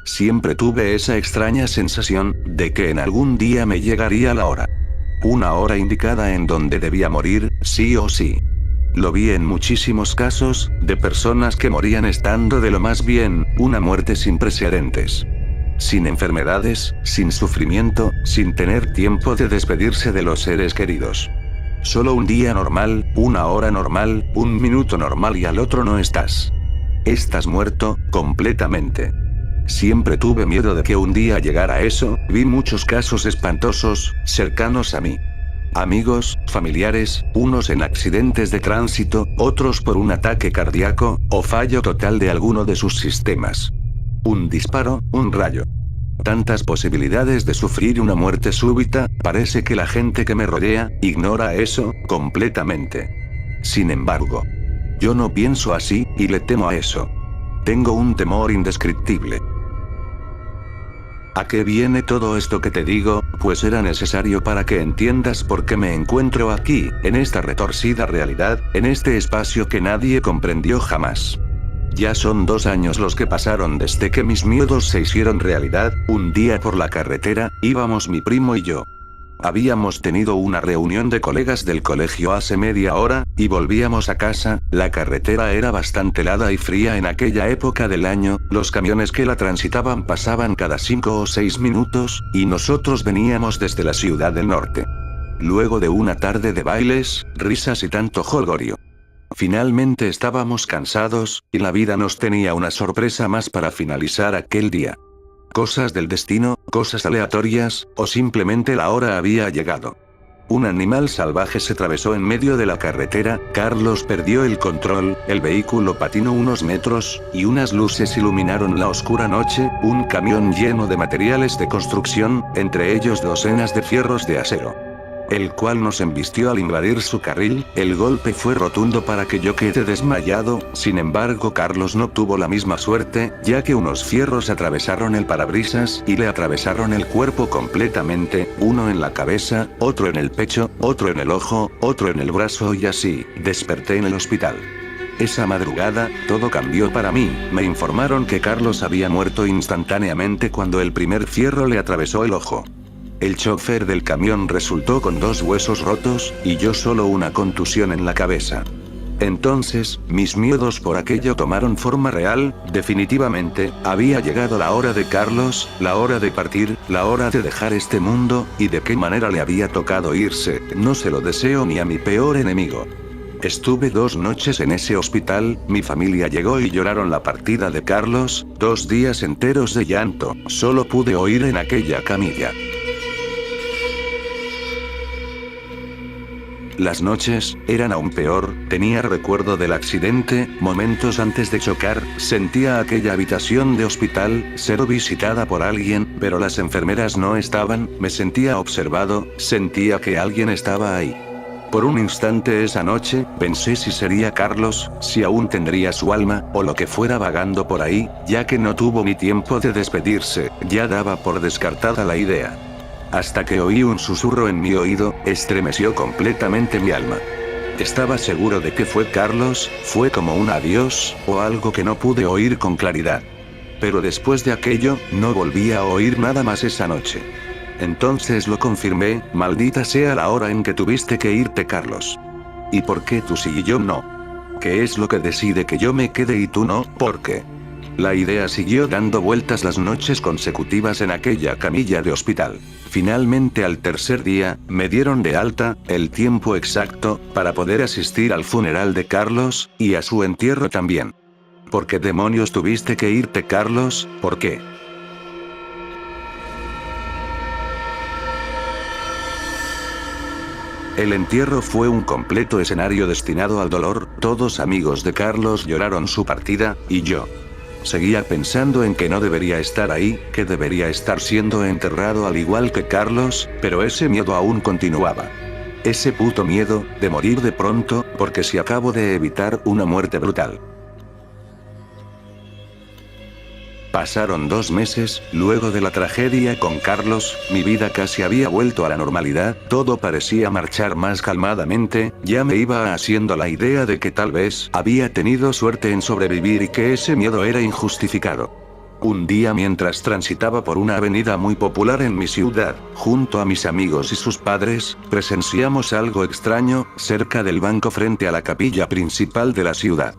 Siempre tuve esa extraña sensación, de que en algún día me llegaría la hora. Una hora indicada en donde debía morir, sí o sí. Lo vi en muchísimos casos, de personas que morían estando de lo más bien, una muerte sin precedentes. Sin enfermedades, sin sufrimiento, sin tener tiempo de despedirse de los seres queridos. Solo un día normal, una hora normal, un minuto normal y al otro no estás. Estás muerto, completamente. Siempre tuve miedo de que un día llegara eso, vi muchos casos espantosos, cercanos a mí. Amigos, familiares, unos en accidentes de tránsito, otros por un ataque cardíaco, o fallo total de alguno de sus sistemas. Un disparo, un rayo. Tantas posibilidades de sufrir una muerte súbita, parece que la gente que me rodea, ignora eso, completamente. Sin embargo, yo no pienso así, y le temo a eso. Tengo un temor indescriptible. ¿A qué viene todo esto que te digo? Pues era necesario para que entiendas por qué me encuentro aquí, en esta retorcida realidad, en este espacio que nadie comprendió jamás. Ya son 2 años los que pasaron desde que mis miedos se hicieron realidad. Un día por la carretera, íbamos mi primo y yo. Habíamos tenido una reunión de colegas del colegio hace media hora, y volvíamos a casa. La carretera era bastante helada y fría en aquella época del año, los camiones que la transitaban pasaban cada 5 o 6 minutos, y nosotros veníamos desde la ciudad del norte. Luego de una tarde de bailes, risas y tanto jolgorio. Finalmente estábamos cansados, y la vida nos tenía una sorpresa más para finalizar aquel día. Cosas del destino, cosas aleatorias, o simplemente la hora había llegado. Un animal salvaje se atravesó en medio de la carretera, Carlos perdió el control, el vehículo patinó unos metros, y unas luces iluminaron la oscura noche, un camión lleno de materiales de construcción, entre ellos docenas de fierros de acero. El cual nos embistió al invadir su carril. El golpe fue rotundo para que yo quede desmayado, sin embargo Carlos no tuvo la misma suerte, ya que unos fierros atravesaron el parabrisas y le atravesaron el cuerpo completamente, uno en la cabeza, otro en el pecho, otro en el ojo, otro en el brazo y así, desperté en el hospital. Esa madrugada, todo cambió para mí. Me informaron que Carlos había muerto instantáneamente cuando el primer fierro le atravesó el ojo. El chofer del camión resultó con 2 huesos rotos, y yo solo una contusión en la cabeza. Entonces, mis miedos por aquello tomaron forma real. Definitivamente, había llegado la hora de Carlos, la hora de partir, la hora de dejar este mundo, y de qué manera le había tocado irse, no se lo deseo ni a mi peor enemigo. Estuve 2 noches en ese hospital, mi familia llegó y lloraron la partida de Carlos, 2 días enteros de llanto, solo pude oír en aquella camilla. Las noches eran aún peor, tenía recuerdo del accidente, momentos antes de chocar, sentía aquella habitación de hospital, ser visitada por alguien, pero las enfermeras no estaban, me sentía observado, sentía que alguien estaba ahí. Por un instante esa noche, pensé si sería Carlos, si aún tendría su alma, o lo que fuera vagando por ahí, ya que no tuvo ni tiempo de despedirse, ya daba por descartada la idea. Hasta que oí un susurro en mi oído, estremeció completamente mi alma. Estaba seguro de que fue Carlos, fue como un adiós, o algo que no pude oír con claridad. Pero después de aquello, no volví a oír nada más esa noche. Entonces lo confirmé, maldita sea la hora en que tuviste que irte, Carlos. ¿Y por qué tú sí y yo no? ¿Qué es lo que decide que yo me quede y tú no? ¿Por qué? La idea siguió dando vueltas las noches consecutivas en aquella camilla de hospital. Finalmente al tercer día, me dieron de alta, el tiempo exacto, para poder asistir al funeral de Carlos, y a su entierro también. ¿Por qué demonios tuviste que irte, Carlos? ¿Por qué? El entierro fue un completo escenario destinado al dolor, todos amigos de Carlos lloraron su partida, y yo seguía pensando en que no debería estar ahí, que debería estar siendo enterrado al igual que Carlos, pero ese miedo aún continuaba. Ese puto miedo, de morir de pronto, porque si acabo de evitar una muerte brutal. Pasaron 2 meses, luego de la tragedia con Carlos, mi vida casi había vuelto a la normalidad, todo parecía marchar más calmadamente, ya me iba haciendo la idea de que tal vez había tenido suerte en sobrevivir y que ese miedo era injustificado. Un día mientras transitaba por una avenida muy popular en mi ciudad, junto a mis amigos y sus padres, presenciamos algo extraño, cerca del banco frente a la capilla principal de la ciudad.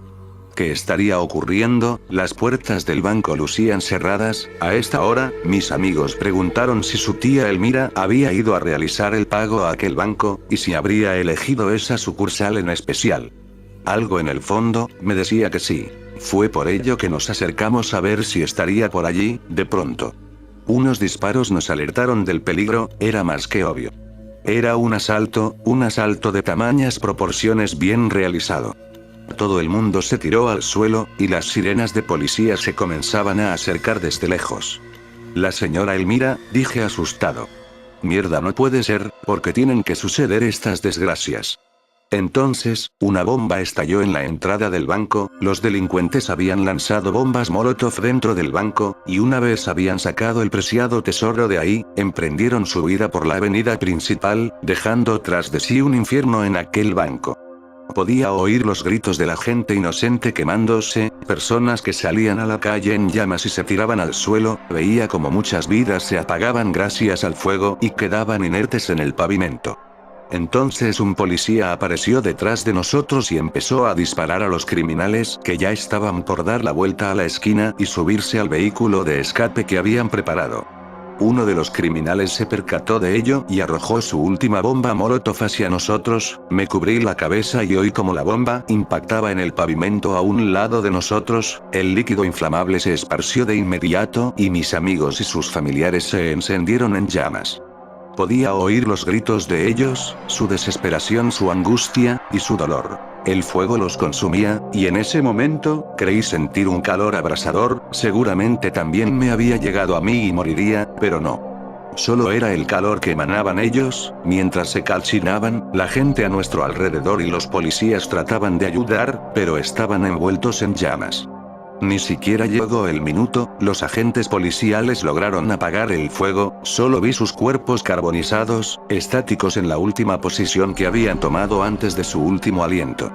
¿Qué estaría ocurriendo? Las puertas del banco lucían cerradas. A esta hora, mis amigos preguntaron si su tía Elmira había ido a realizar el pago a aquel banco, y si habría elegido esa sucursal en especial. Algo en el fondo me decía que sí. Fue por ello que nos acercamos a ver si estaría por allí. De pronto, unos disparos nos alertaron del peligro. Era más que obvio. Era un asalto de tamañas proporciones bien realizado. Todo el mundo se tiró al suelo, y las sirenas de policía se comenzaban a acercar desde lejos. La señora Elmira, dije asustado. Mierda, no puede ser, porque tienen que suceder estas desgracias. Entonces, una bomba estalló en la entrada del banco. Los delincuentes habían lanzado bombas Molotov dentro del banco, y una vez habían sacado el preciado tesoro de ahí, emprendieron su huida por la avenida principal, dejando tras de sí un infierno en aquel banco. Podía oír los gritos de la gente inocente quemándose, personas que salían a la calle en llamas y se tiraban al suelo. Veía como muchas vidas se apagaban gracias al fuego y quedaban inertes en el pavimento. Entonces un policía apareció detrás de nosotros y empezó a disparar a los criminales que ya estaban por dar la vuelta a la esquina y subirse al vehículo de escape que habían preparado. Uno de los criminales se percató de ello y arrojó su última bomba Molotov hacia nosotros. Me cubrí la cabeza y oí como la bomba impactaba en el pavimento a un lado de nosotros. El líquido inflamable se esparció de inmediato y mis amigos y sus familiares se encendieron en llamas. Podía oír los gritos de ellos, su desesperación, su angustia, y su dolor. El fuego los consumía, y en ese momento, creí sentir un calor abrasador. Seguramente también me había llegado a mí y moriría, pero no. Solo era el calor que emanaban ellos. Mientras se calcinaban, la gente a nuestro alrededor y los policías trataban de ayudar, pero estaban envueltos en llamas. Ni siquiera llegó el minuto, los agentes policiales lograron apagar el fuego. Solo vi sus cuerpos carbonizados, estáticos en la última posición que habían tomado antes de su último aliento.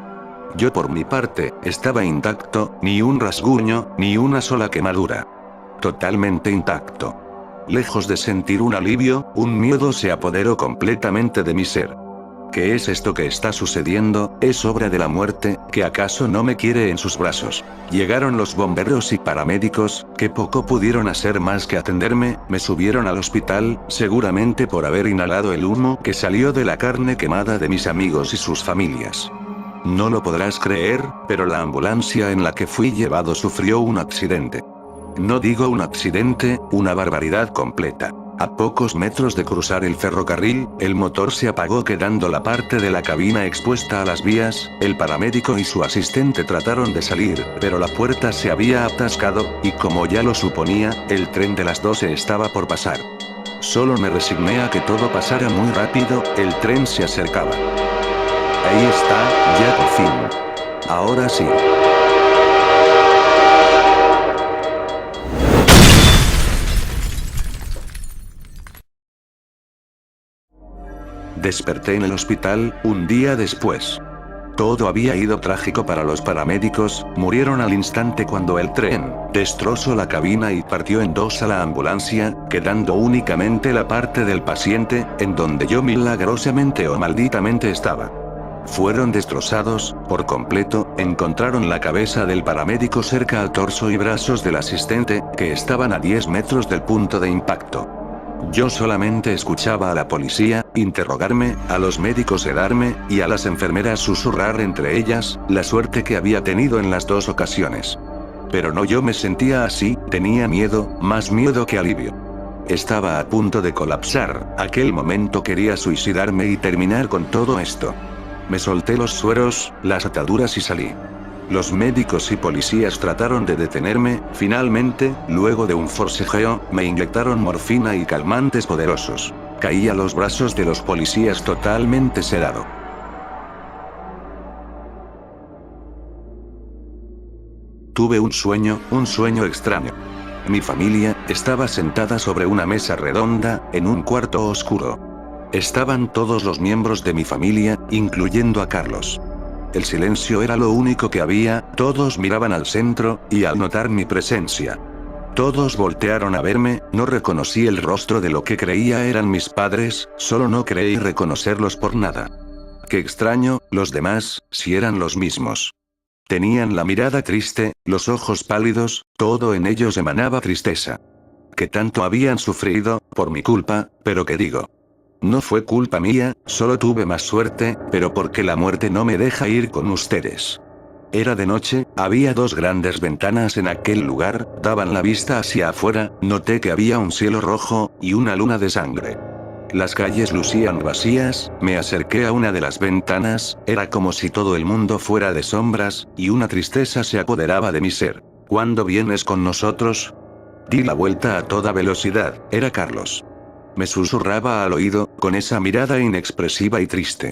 Yo por mi parte, estaba intacto, ni un rasguño, ni una sola quemadura. Totalmente intacto. Lejos de sentir un alivio, un miedo se apoderó completamente de mi ser. ¿Qué es esto que está sucediendo? ¿Es obra de la muerte, que acaso no me quiere en sus brazos? Llegaron los bomberos y paramédicos, que poco pudieron hacer más que atenderme. Me subieron al hospital, seguramente por haber inhalado el humo que salió de la carne quemada de mis amigos y sus familias. No lo podrás creer, pero la ambulancia en la que fui llevado sufrió un accidente. No digo un accidente, una barbaridad completa. A pocos metros de cruzar el ferrocarril, el motor se apagó quedando la parte de la cabina expuesta a las vías. El paramédico y su asistente trataron de salir, pero la puerta se había atascado, y como ya lo suponía, el tren de las 12 estaba por pasar. Solo me resigné a que todo pasara muy rápido. El tren se acercaba. Ahí está, ya por fin. Ahora sí. Desperté en el hospital, un día después. Todo había ido trágico para los paramédicos. Murieron al instante cuando el tren destrozó la cabina y partió en dos a la ambulancia, quedando únicamente la parte del paciente, en donde yo milagrosamente o malditamente estaba. Fueron destrozados, por completo. Encontraron la cabeza del paramédico cerca al torso y brazos del asistente, que estaban a 10 metros del punto de impacto. Yo solamente escuchaba a la policía interrogarme, a los médicos sedarme, y a las enfermeras susurrar entre ellas la suerte que había tenido en las dos ocasiones. Pero no, yo me sentía así, tenía miedo, más miedo que alivio. Estaba a punto de colapsar. Aquel momento quería suicidarme y terminar con todo esto. Me solté los sueros, las ataduras y salí. Los médicos y policías trataron de detenerme. Finalmente, luego de un forcejeo, me inyectaron morfina y calmantes poderosos. Caí a los brazos de los policías totalmente sedado. Tuve un sueño extraño. Mi familia estaba sentada sobre una mesa redonda, en un cuarto oscuro. Estaban todos los miembros de mi familia, incluyendo a Carlos. El silencio era lo único que había. Todos miraban al centro, y al notar mi presencia, Todos voltearon a verme, no reconocí el rostro de lo que creía eran mis padres, solo no creí reconocerlos por nada. Qué extraño, los demás, si eran los mismos. Tenían la mirada triste, los ojos pálidos, todo en ellos emanaba tristeza. Que tanto habían sufrido, por mi culpa, pero ¿qué digo? No fue culpa mía, solo tuve más suerte, pero porque la muerte no me deja ir con ustedes. Era de noche, había 2 grandes ventanas en aquel lugar, daban la vista hacia afuera, noté que había un cielo rojo, y una luna de sangre. Las calles lucían vacías, me acerqué a una de las ventanas, era como si todo el mundo fuera de sombras, y una tristeza se apoderaba de mi ser. ¿Cuándo vienes con nosotros? Di la vuelta a toda velocidad, era Carlos. Me susurraba al oído, con esa mirada inexpresiva y triste.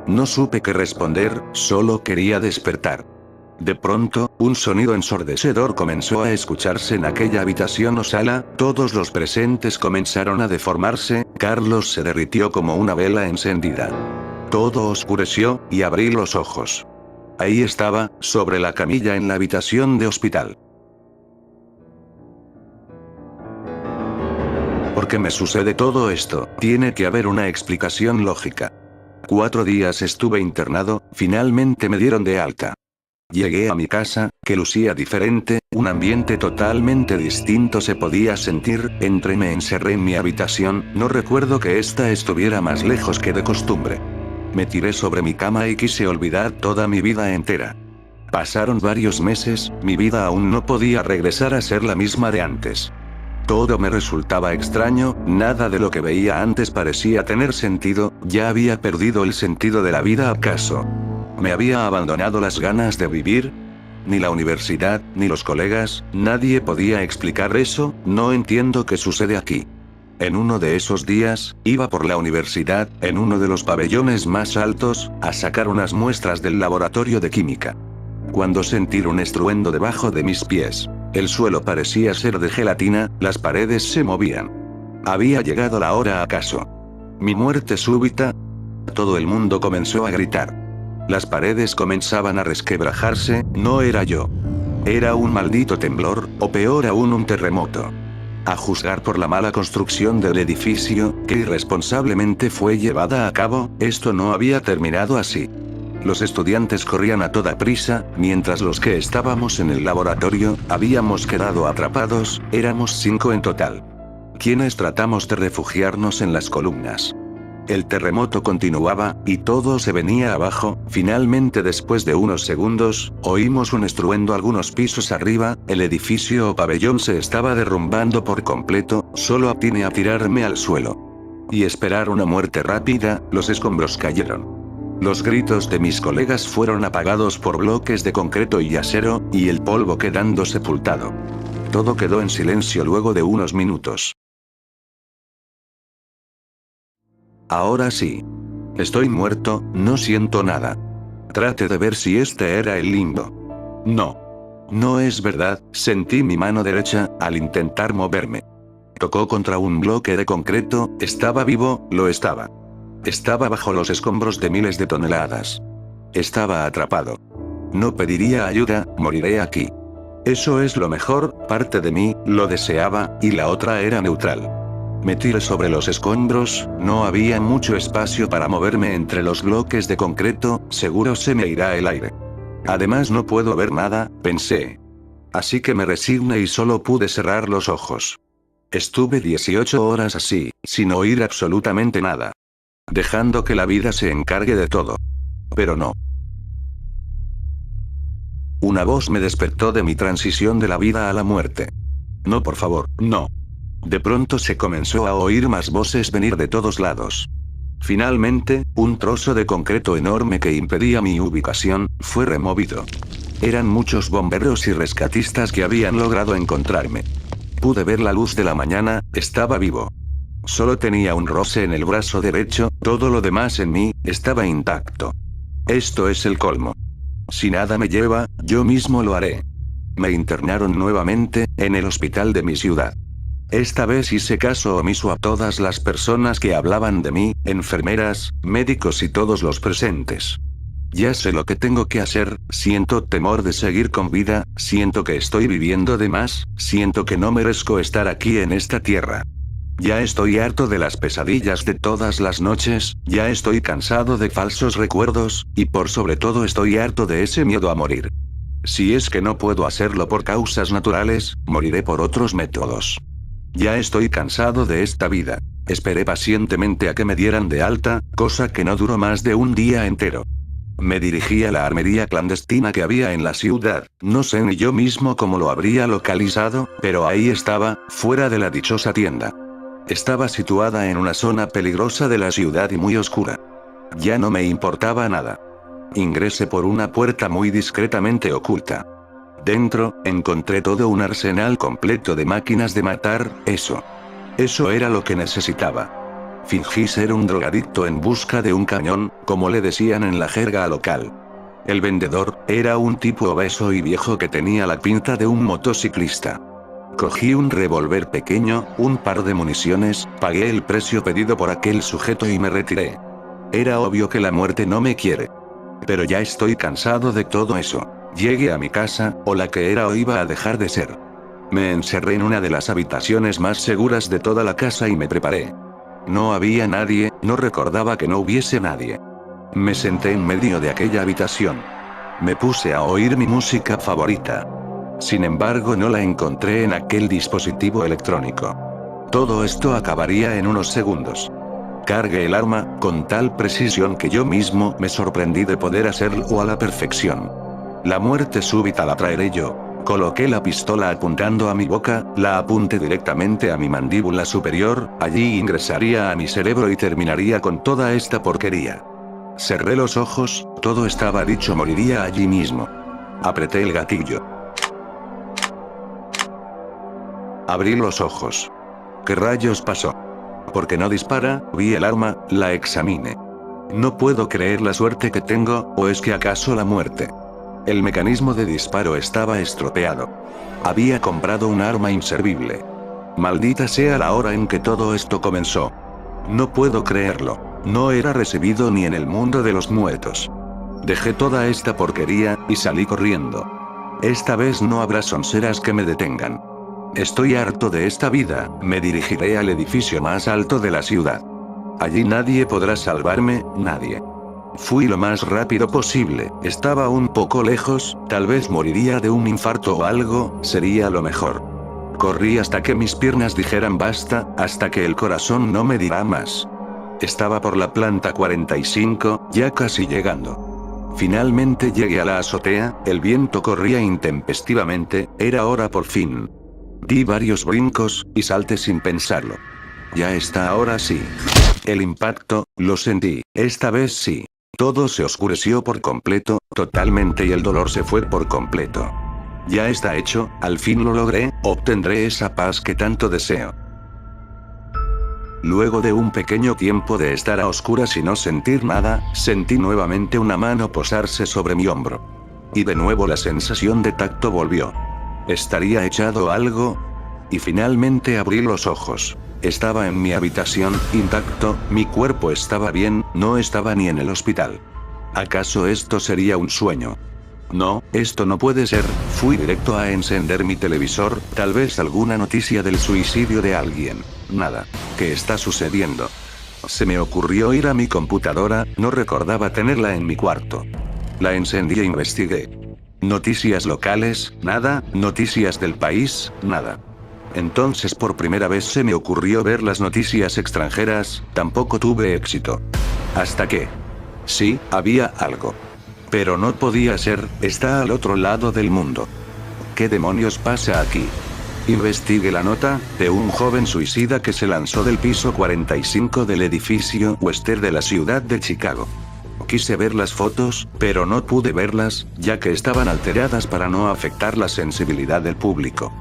No supe qué responder, solo quería despertar. De pronto, un sonido ensordecedor comenzó a escucharse en aquella habitación o sala, todos los presentes comenzaron a deformarse, Carlos se derritió como una vela encendida. Todo oscureció, y abrí los ojos. Ahí estaba, sobre la camilla en la habitación de hospital. ¿Por qué me sucede todo esto? Tiene que haber una explicación lógica. 4 días estuve internado, finalmente me dieron de alta. Llegué a mi casa, que lucía diferente, un ambiente totalmente distinto se podía sentir, me encerré en mi habitación, no recuerdo que ésta estuviera más lejos que de costumbre. Me tiré sobre mi cama y quise olvidar toda mi vida entera. Pasaron varios meses, mi vida aún no podía regresar a ser la misma de antes. Todo me resultaba extraño, nada de lo que veía antes parecía tener sentido, ya había perdido el sentido de la vida ¿acaso? ¿Me había abandonado las ganas de vivir? Ni la universidad, ni los colegas, nadie podía explicar eso, no entiendo qué sucede aquí. En uno de esos días, iba por la universidad, en uno de los pabellones más altos, a sacar unas muestras del laboratorio de química. Cuando sentí un estruendo debajo de mis pies. El suelo parecía ser de gelatina, las paredes se movían. ¿Había llegado la hora acaso? ¿Mi muerte súbita? Todo el mundo comenzó a gritar. Las paredes comenzaban a resquebrajarse, no era yo. Era un maldito temblor, o peor aún un terremoto. A juzgar por la mala construcción del edificio, que irresponsablemente fue llevada a cabo, esto no había terminado así. Los estudiantes corrían a toda prisa, mientras los que estábamos en el laboratorio, habíamos quedado atrapados, éramos 5 en total. Quienes tratamos de refugiarnos en las columnas. El terremoto continuaba, y todo se venía abajo, finalmente después de unos segundos, oímos un estruendo algunos pisos arriba, el edificio o pabellón se estaba derrumbando por completo, solo atiné a tirarme al suelo. Y esperar una muerte rápida, los escombros cayeron. Los gritos de mis colegas fueron apagados por bloques de concreto y acero, y el polvo quedando sepultado. Todo quedó en silencio luego de unos minutos. Ahora sí. Estoy muerto, no siento nada. Trate de ver si este era el limbo. No. No es verdad, sentí mi mano derecha, al intentar moverme. Tocó contra un bloque de concreto, estaba vivo, lo estaba. Estaba bajo los escombros de miles de toneladas. Estaba atrapado. No pediría ayuda, moriré aquí. Eso es lo mejor, parte de mí, lo deseaba, y la otra era neutral. Me tiré sobre los escombros, no había mucho espacio para moverme entre los bloques de concreto, seguro se me irá el aire. Además no puedo ver nada, pensé. Así que me resigné y solo pude cerrar los ojos. Estuve 18 horas así, sin oír absolutamente nada. Dejando que la vida se encargue de todo. Pero no. Una voz me despertó de mi transición de la vida a la muerte. No, por favor, no. De pronto se comenzó a oír más voces venir de todos lados. Finalmente, un trozo de concreto enorme que impedía mi ubicación, fue removido. Eran muchos bomberos y rescatistas que habían logrado encontrarme. Pude ver la luz de la mañana, estaba vivo. Solo tenía un roce en el brazo derecho, todo lo demás en mí, estaba intacto. Esto es el colmo. Si nada me lleva, yo mismo lo haré. Me internaron nuevamente, en el hospital de mi ciudad. Esta vez hice caso omiso a todas las personas que hablaban de mí, enfermeras, médicos y todos los presentes. Ya sé lo que tengo que hacer, siento temor de seguir con vida, siento que estoy viviendo de más, siento que no merezco estar aquí en esta tierra. Ya estoy harto de las pesadillas de todas las noches, ya estoy cansado de falsos recuerdos, y por sobre todo estoy harto de ese miedo a morir. Si es que no puedo hacerlo por causas naturales, moriré por otros métodos. Ya estoy cansado de esta vida. Esperé pacientemente a que me dieran de alta, cosa que no duró más de un día entero. Me dirigí a la armería clandestina que había en la ciudad, no sé ni yo mismo cómo lo habría localizado, pero ahí estaba, fuera de la dichosa tienda. Estaba situada en una zona peligrosa de la ciudad y muy oscura. Ya no me importaba nada. Ingresé por una puerta muy discretamente oculta. Dentro, encontré todo un arsenal completo de máquinas de matar, eso. Eso era lo que necesitaba. Fingí ser un drogadicto en busca de un cañón, como le decían en la jerga local. El vendedor, era un tipo obeso y viejo que tenía la pinta de un motociclista. Cogí un revólver pequeño, un par de municiones, pagué el precio pedido por aquel sujeto y me retiré. Era obvio que la muerte no me quiere. Pero ya estoy cansado de todo eso. Llegué a mi casa, o la que era o iba a dejar de ser. Me encerré en una de las habitaciones más seguras de toda la casa y me preparé. No había nadie, no recordaba que no hubiese nadie. Me senté en medio de aquella habitación. Me puse a oír mi música favorita. Sin embargo, no la encontré en aquel dispositivo electrónico. Todo esto acabaría en unos segundos. Cargué el arma, con tal precisión que yo mismo me sorprendí de poder hacerlo a la perfección. La muerte súbita la traeré yo. Coloqué la pistola apuntando a mi boca, la apunté directamente a mi mandíbula superior, allí ingresaría a mi cerebro y terminaría con toda esta porquería. Cerré los ojos, todo estaba dicho, moriría allí mismo. Apreté el gatillo. Abrí los ojos. ¿Qué rayos pasó? ¿Por qué no dispara? Vi el arma, la examiné. No puedo creer la suerte que tengo, ¿o es que acaso la muerte? El mecanismo de disparo estaba estropeado. Había comprado un arma inservible. Maldita sea la hora en que todo esto comenzó. No puedo creerlo. No era recibido ni en el mundo de los muertos. Dejé toda esta porquería, y salí corriendo. Esta vez no habrá sonceras que me detengan. Estoy harto de esta vida, me dirigiré al edificio más alto de la ciudad. Allí nadie podrá salvarme, nadie. Fui lo más rápido posible, estaba un poco lejos, tal vez moriría de un infarto o algo, sería lo mejor. Corrí hasta que mis piernas dijeran basta, hasta que el corazón no me dirá más. Estaba por la planta 45, ya casi llegando. Finalmente llegué a la azotea, el viento corría intempestivamente, era hora por fin. Di varios brincos, y salté sin pensarlo. Ya está, ahora sí. El impacto, lo sentí, esta vez sí. Todo se oscureció por completo, totalmente, y el dolor se fue por completo. Ya está hecho, al fin lo logré, obtendré esa paz que tanto deseo. Luego de un pequeño tiempo de estar a oscuras y no sentir nada, sentí nuevamente una mano posarse sobre mi hombro. Y de nuevo la sensación de tacto volvió. ¿Estaría echado algo? Y finalmente abrí los ojos. Estaba en mi habitación, intacto, mi cuerpo estaba bien, no estaba ni en el hospital. ¿Acaso esto sería un sueño? No, esto no puede ser. Fui directo a encender mi televisor, tal vez alguna noticia del suicidio de alguien. Nada. ¿Qué está sucediendo? Se me ocurrió ir a mi computadora, no recordaba tenerla en mi cuarto. La encendí e investigué. Noticias locales, nada, noticias del país, nada. Entonces por primera vez se me ocurrió ver las noticias extranjeras, tampoco tuve éxito. Hasta que... sí, había algo. Pero no podía ser, está al otro lado del mundo. ¿Qué demonios pasa aquí? Investigué la nota, de un joven suicida que se lanzó del piso 45 del edificio Western de la ciudad de Chicago. Quise ver las fotos, pero no pude verlas, ya que estaban alteradas para no afectar la sensibilidad del público.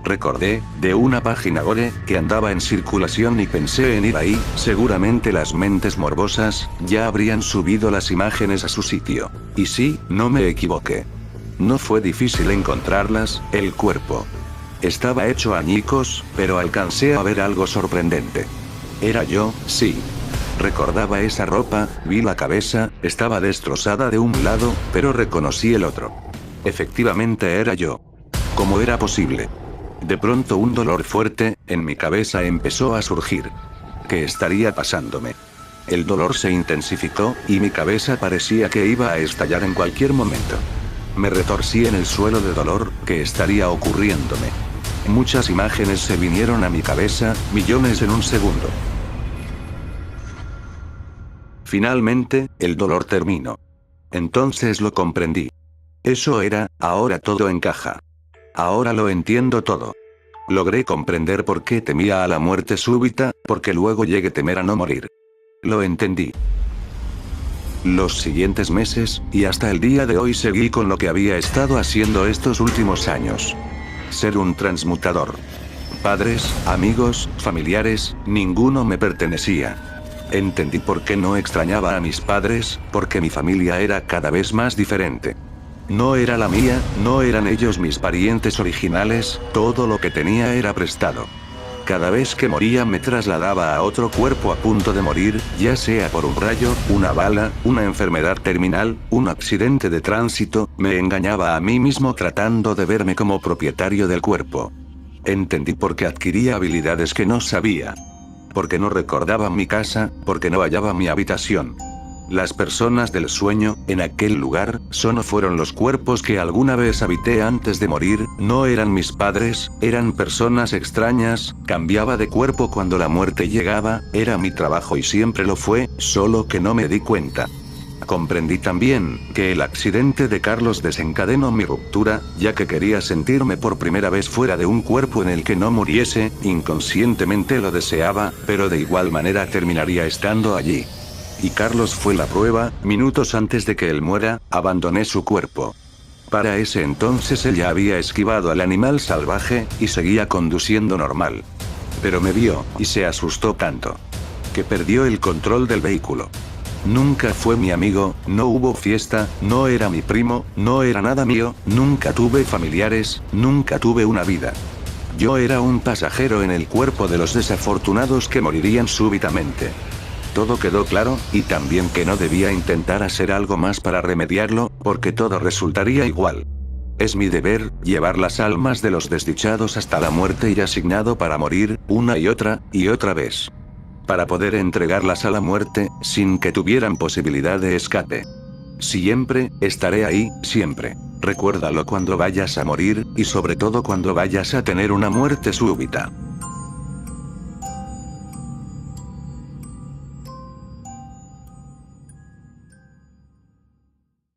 Recordé, de una página gore, que andaba en circulación y pensé en ir ahí, seguramente las mentes morbosas, ya habrían subido las imágenes a su sitio. Y sí, no me equivoqué. No fue difícil encontrarlas, el cuerpo. Estaba hecho añicos, pero alcancé a ver algo sorprendente. Era yo, sí. Recordaba esa ropa, vi la cabeza, estaba destrozada de un lado, pero reconocí el otro. Efectivamente era yo. ¿Cómo era posible? De pronto un dolor fuerte, en mi cabeza empezó a surgir. ¿Qué estaría pasándome? El dolor se intensificó, y mi cabeza parecía que iba a estallar en cualquier momento. Me retorcí en el suelo de dolor, ¿qué estaría ocurriéndome? Muchas imágenes se vinieron a mi cabeza, millones en un segundo. Finalmente, el dolor terminó. Entonces lo comprendí. Eso era, ahora todo encaja. Ahora lo entiendo todo. Logré comprender por qué temía a la muerte súbita, porque luego llegué a temer a no morir. Lo entendí. Los siguientes meses, y hasta el día de hoy seguí con lo que había estado haciendo estos últimos años. Ser un transmutador. Padres, amigos, familiares, ninguno me pertenecía. Entendí por qué no extrañaba a mis padres, porque mi familia era cada vez más diferente. No era la mía, no eran ellos mis parientes originales, todo lo que tenía era prestado. Cada vez que moría me trasladaba a otro cuerpo a punto de morir, ya sea por un rayo, una bala, una enfermedad terminal, un accidente de tránsito, me engañaba a mí mismo tratando de verme como propietario del cuerpo. Entendí por qué adquiría habilidades que no sabía. Porque no recordaba mi casa, porque no hallaba mi habitación. Las personas del sueño, en aquel lugar, solo fueron los cuerpos que alguna vez habité antes de morir, no eran mis padres, eran personas extrañas, cambiaba de cuerpo cuando la muerte llegaba, era mi trabajo y siempre lo fue, solo que no me di cuenta. Comprendí también, que el accidente de Carlos desencadenó mi ruptura, ya que quería sentirme por primera vez fuera de un cuerpo en el que no muriese, inconscientemente lo deseaba, pero de igual manera terminaría estando allí. Y Carlos fue la prueba, minutos antes de que él muera, abandoné su cuerpo. Para ese entonces él ya había esquivado al animal salvaje, y seguía conduciendo normal. Pero me vio, y se asustó tanto, que perdió el control del vehículo. Nunca fue mi amigo, no hubo fiesta, no era mi primo, no era nada mío, nunca tuve familiares, nunca tuve una vida. Yo era un pasajero en el cuerpo de los desafortunados que morirían súbitamente. Todo quedó claro, y también que no debía intentar hacer algo más para remediarlo, porque todo resultaría igual. Es mi deber, llevar las almas de los desdichados hasta la muerte y asignado para morir, una y otra vez. Para poder entregarlas a la muerte, sin que tuvieran posibilidad de escape. Siempre, estaré ahí, siempre. Recuérdalo cuando vayas a morir, y sobre todo cuando vayas a tener una muerte súbita.